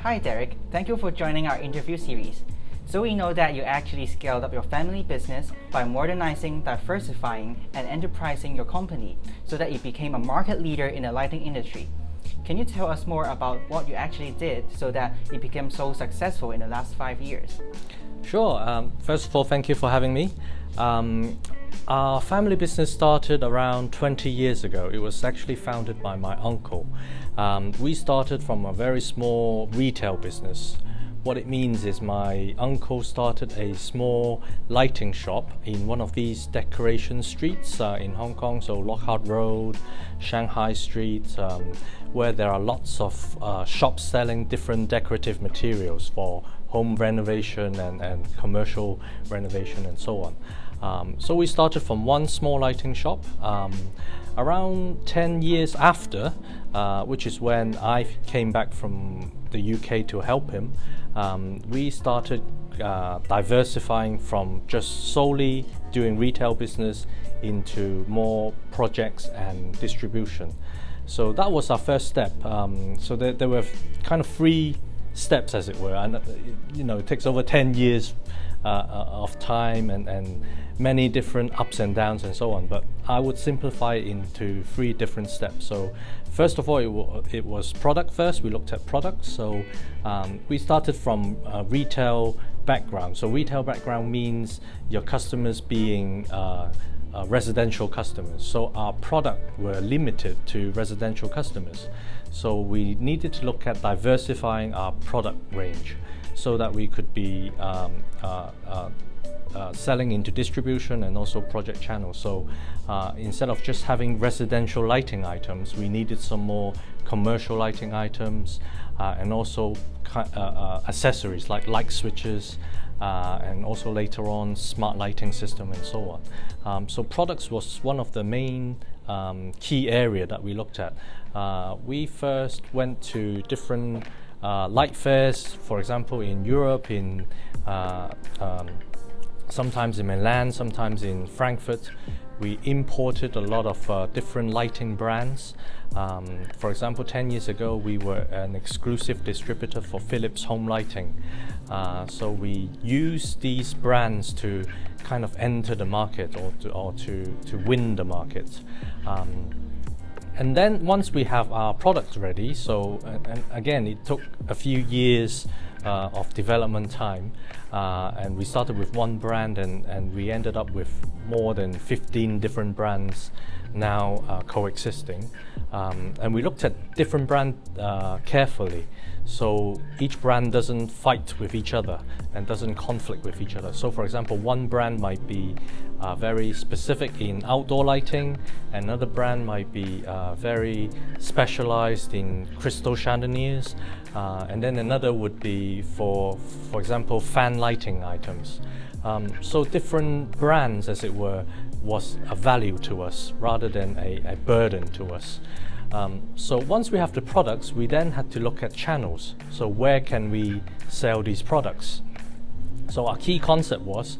Hi Derek, thank you for joining our interview series. So we know that you actually scaled up your family business by modernizing, diversifying, and enterprising your company so that it became a market leader in the lighting industry. Can you tell us more about what you actually did so that it became so successful in the last 5 years? Sure. First of all, thank you for having me. Our family business started around 20 years ago. It was actually founded by my uncle. We started from a very small retail business. What it means is my uncle started a small lighting shop in one of these decoration streets in Hong Kong, so Lockhart Road, Shanghai Street, where there are lots of shops selling different decorative materials for home renovation and commercial renovation and so on. So we started from one small lighting shop. Around 10 years after, which is when I came back from the UK to help him, we started diversifying from just solely doing retail business into more projects and distribution. So that was our first step. So there were kind of 3 steps, as it were, and it takes over 10 years of time and many different ups and downs and so on, but I would simplify it into 3 different steps. So first of all, it was product first. We looked at products. So we started from a retail background. So retail background means your customers being residential customers. So our product were limited to residential customers. So we needed to look at diversifying our product range so that we could be selling into distribution and also project channels. So instead of just having residential lighting items, we needed some more commercial lighting items and also accessories like light switches and also later on smart lighting system and so on. So products was one of the main key area that we looked at. We first went to different light fairs, for example in Europe, sometimes in Milan, sometimes in Frankfurt. We imported a lot of different lighting brands. For example, 10 years ago, we were an exclusive distributor for Philips home lighting. So we used these brands to kind of enter the market or to win the market. And then once we have our products ready, and again, it took a few years of development time, and we started with one brand and we ended up with more than 15 different brands now coexisting. And we looked at different brands carefully, so each brand doesn't fight with each other and doesn't conflict with each other. So for example, one brand might be very specific in outdoor lighting, another brand might be very specialized in crystal chandeliers, and then another would be for example, fan lighting items. So different brands, as it were, was a value to us rather than a burden to us. So once we have the products, we then had to look at channels. So where can we sell these products? So our key concept was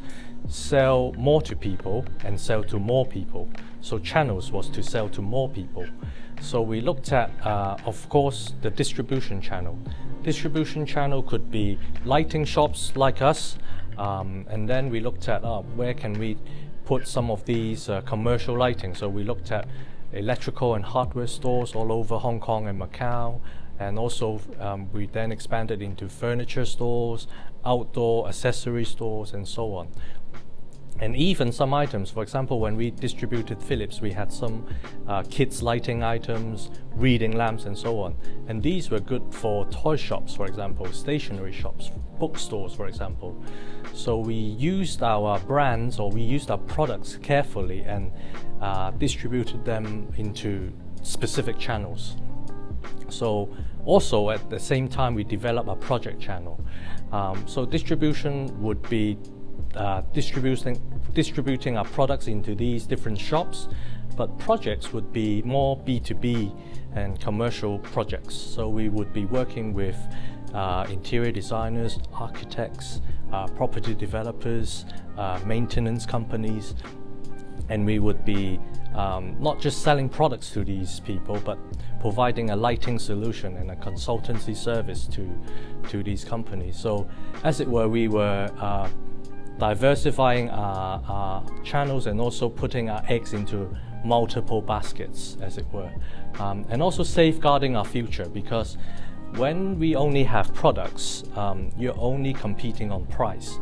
sell more to people and sell to more people. So channels was to sell to more people. So we looked at, of course, the distribution channel. Distribution channel could be lighting shops like us, and then we looked at where can we put some of these commercial lighting. So we looked at electrical and hardware stores all over Hong Kong and Macau, and also we then expanded into furniture stores, outdoor accessory stores and so on. And even some items, for example, when we distributed Philips, we had some kids lighting items, reading lamps and so on. And these were good for toy shops, for example, stationery shops, bookstores, for example. So we used our brands, or we used our products carefully and distributed them into specific channels. So also at the same time, we developed a project channel. So distribution would be distributing our products into these different shops, but projects would be more B2B and commercial projects. So we would be working with interior designers, architects, property developers, maintenance companies, and we would be not just selling products to these people, but providing a lighting solution and a consultancy service to these companies. So as it were, we were diversifying our channels and also putting our eggs into multiple baskets, as it were, and also safeguarding our future, because when we only have products, you're only competing on price,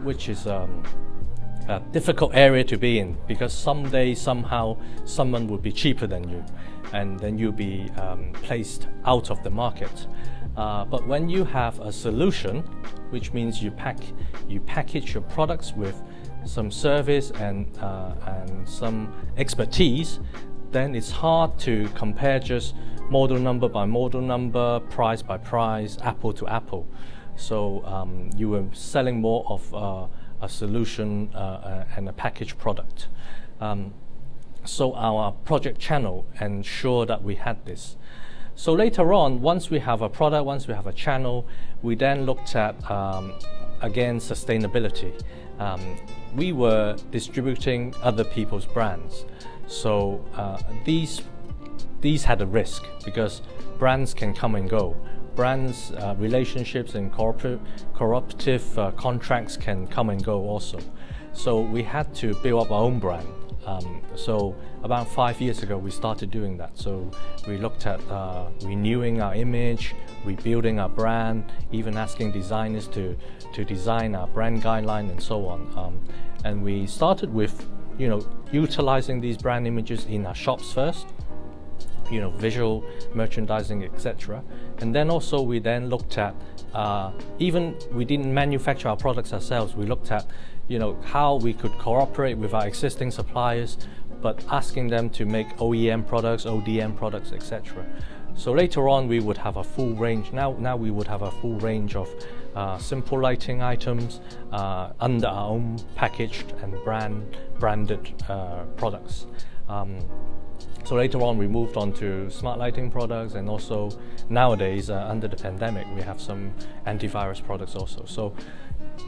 which is a difficult area to be in, because someday, somehow, someone will be cheaper than you, and then you'll be placed out of the market. But when you have a solution, which means you package your products with some service and some expertise, then it's hard to compare just model number by model number, price by price, apple to apple. So you were selling more of a solution and a packaged product. So our project channel ensured that we had this. So later on, once we have a product, once we have a channel, we then looked at, again, sustainability. We were distributing other people's brands. So these had a risk, because brands can come and go. Brands, relationships and corruptive contracts can come and go also. So we had to build up our own brand. So about 5 years ago, we started doing that. So we looked at renewing our image, rebuilding our brand, even asking designers to design our brand guideline and so on. And we started with, utilizing these brand images in our shops first, visual merchandising, etc. And then also we then looked at, even we didn't manufacture our products ourselves, we looked at how we could cooperate with our existing suppliers, but asking them to make OEM products, ODM products, etc. So later on we would have a full range. Now we would have a full range of simple lighting items under our own packaged and branded products. So later on we moved on to smart lighting products, and also nowadays under the pandemic we have some antivirus products also. So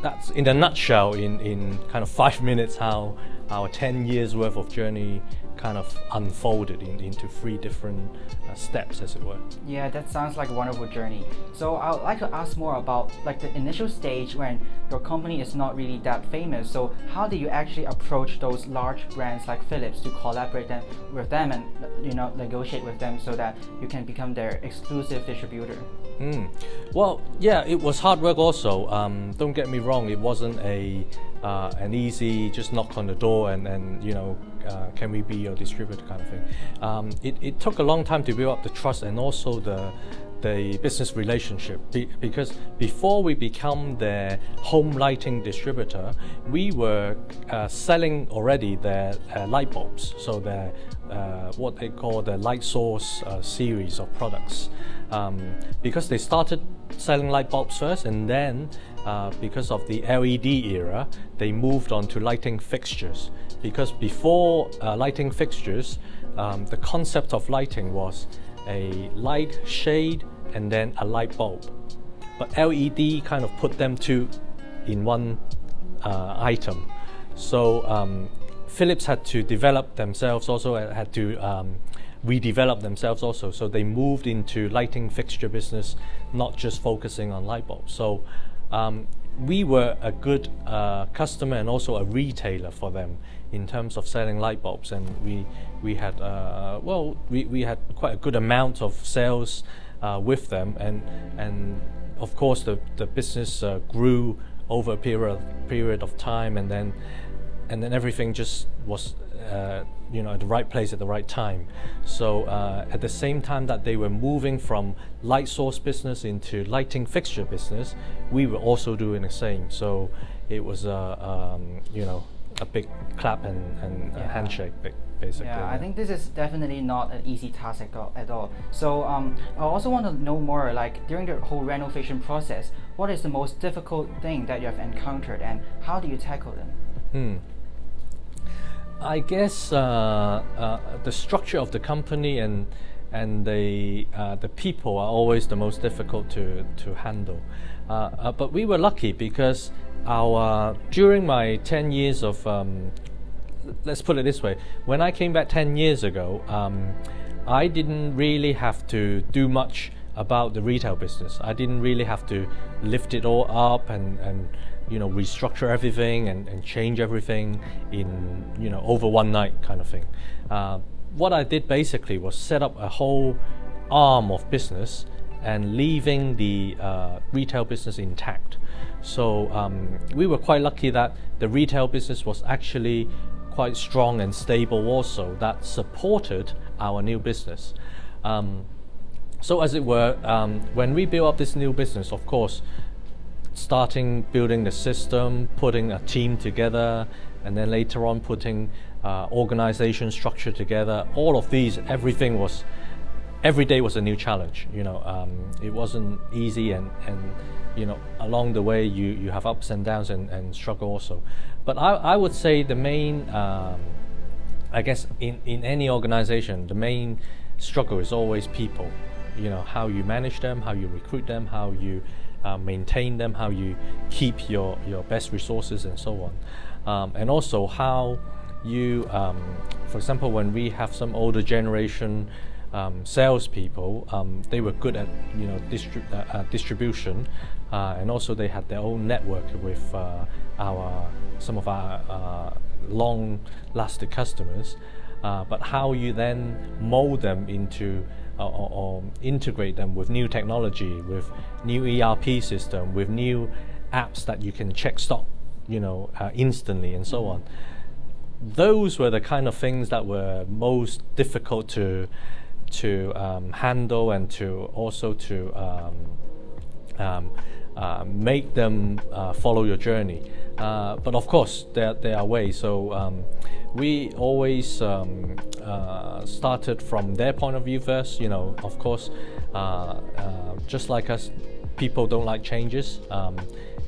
that's in a nutshell, in kind of 5 minutes, how our 10 years worth of journey kind of unfolded into 3 different steps, as it were. Yeah, that sounds like a wonderful journey. So I would like to ask more about the initial stage when your company is not really that famous. So how do you actually approach those large brands like Philips to collaborate with them and negotiate with them so that you can become their exclusive distributor? Well, yeah, it was hard work also. Don't get me wrong, it wasn't an easy just knock on the door and can we be your distributor kind of thing. It took a long time to build up the trust and also the business relationship, because before we become their home lighting distributor, we were selling already their light bulbs, so their what they call the light source series of products, because they started selling light bulbs first, and then because of the LED era, they moved on to lighting fixtures. Because before lighting fixtures, the concept of lighting was a light shade and then a light bulb. But LED kind of put them two in one item. So Philips had to develop themselves also, had to redevelop themselves also. So they moved into lighting fixture business, not just focusing on light bulbs. So we were a good customer and also a retailer for them in terms of selling light bulbs, and we had we had quite a good amount of sales with them, and of course the business grew over a period of time, and then everything just was at the right place at the right time. So at the same time that they were moving from light source business into lighting fixture business, we were also doing the same. So it was a big clap and a handshake, basically. Yeah, I think this is definitely not an easy task at all. So I also want to know more, like during the whole renovation process, what is the most difficult thing that you have encountered, and how do you tackle them? I guess the structure of the company and the people are always the most difficult to handle. But we were lucky because during my 10 years of let's put it this way. When I came back 10 years ago, I didn't really have to do much about the retail business. I didn't really have to lift it all up and restructure everything and change everything in over one night kind of thing. What I did basically was set up a whole arm of business and leaving the retail business intact. So we were quite lucky that the retail business was actually quite strong and stable also, that supported our new business. So as it were, when we built up this new business, of course, starting building the system, putting a team together, and then later on putting organization structure together, all of these, every day was a new challenge. It wasn't easy, and along the way you have ups and downs and struggle also. But I would say the main, I guess in any organization, the main struggle is always people. How you manage them, how you recruit them, how you maintain them, how you keep your best resources and so on. And also how you, for example, when we have some older generation salespeople, they were good at distribution, and also they had their own network with some of our long-lasting customers. But how you then mold them into or integrate them with new technology, with new ERP system, with new apps that you can check stock, instantly and so on. Those were the kind of things that were most difficult to handle and to also to make them follow your journey. But of course, there are ways. So we always started from their point of view first. Of course, just like us, people don't like changes,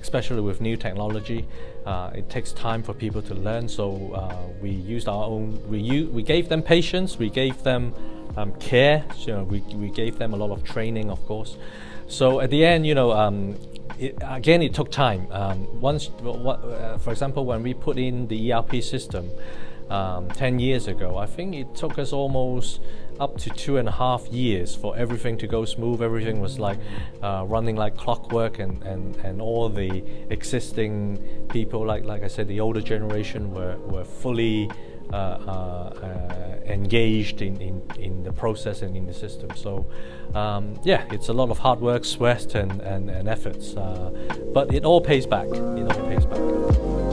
especially with new technology. It takes time for people to learn. So we used our own. We gave them patience. We gave them care. We gave them a lot of training, of course. So at the end, it took time. For example, when we put in the ERP system 10 years ago, I think it took us almost up to 2.5 years for everything to go smooth. Everything was like running like clockwork, and all the existing people, like I said, the older generation were fully engaged in the process and in the system. So it's a lot of hard work, sweat and efforts, but it all pays back. It all pays back.